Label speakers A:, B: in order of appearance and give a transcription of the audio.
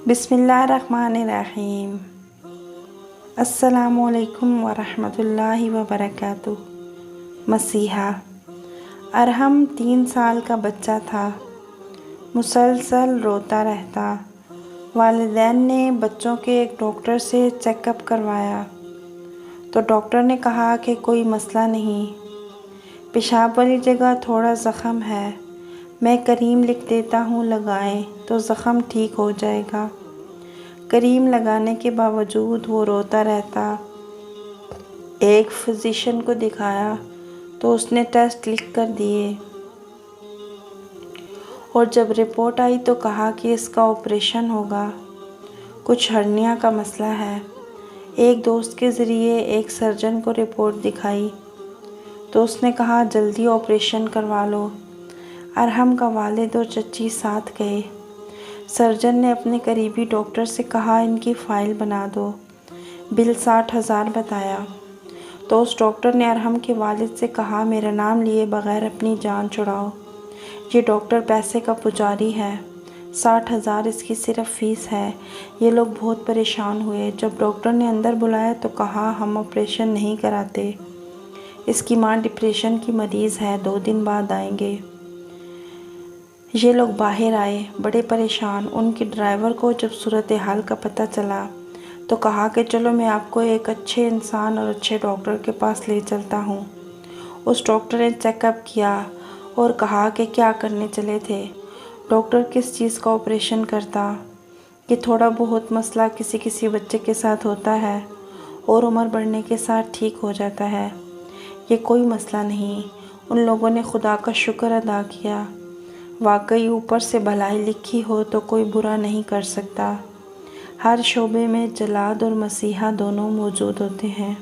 A: بسم اللہ الرحمن الرحیم۔ السلام علیکم ورحمۃ اللہ وبرکاتہ۔ مسیحا۔ ارحم 3 سال کا بچہ تھا، مسلسل روتا رہتا۔ والدین نے بچوں کے ایک ڈاکٹر سے چیک اپ کروایا تو ڈاکٹر نے کہا کہ کوئی مسئلہ نہیں، پیشاب والی جگہ تھوڑا زخم ہے، میں کریم لکھ دیتا ہوں، لگائیں تو زخم ٹھیک ہو جائے گا۔ کریم لگانے کے باوجود وہ روتا رہتا۔ ایک فزیشین کو دکھایا تو اس نے ٹیسٹ لکھ کر دیے اور جب رپورٹ آئی تو کہا کہ اس کا آپریشن ہوگا، کچھ ہرنیا کا مسئلہ ہے۔ ایک دوست کے ذریعے ایک سرجن کو رپورٹ دکھائی تو اس نے کہا جلدی آپریشن کروا لو۔ ارحم کا والد اور چچی ساتھ گئے۔ سرجن نے اپنے قریبی ڈاکٹر سے کہا ان کی فائل بنا دو، بل 60,000 بتایا تو اس ڈاکٹر نے ارحم کے والد سے کہا میرا نام لیے بغیر اپنی جان چھڑاؤ، یہ ڈاکٹر پیسے کا پجاری ہے، 60,000 اس کی صرف فیس ہے۔ یہ لوگ بہت پریشان ہوئے۔ جب ڈاکٹر نے اندر بلایا تو کہا ہم آپریشن نہیں کراتے، اس کی ماں ڈپریشن کی مریض ہے، 2 دن بعد آئیں گے۔ یہ لوگ باہر آئے بڑے پریشان۔ ان کے ڈرائیور کو جب صورتحال کا پتہ چلا تو کہا کہ چلو میں آپ کو ایک اچھے انسان اور اچھے ڈاکٹر کے پاس لے چلتا ہوں۔ اس ڈاکٹر نے چیک اپ کیا اور کہا کہ کیا کرنے چلے تھے؟ ڈاکٹر کس چیز کا آپریشن کرتا؟ یہ تھوڑا بہت مسئلہ کسی بچے کے ساتھ ہوتا ہے اور عمر بڑھنے کے ساتھ ٹھیک ہو جاتا ہے، یہ کوئی مسئلہ نہیں۔ ان لوگوں نے خدا کا شکر ادا کیا۔ واقعی اوپر سے بھلائی لکھی ہو تو کوئی برا نہیں کر سکتا۔ ہر شعبے میں جلاد اور مسیحا دونوں موجود ہوتے ہیں۔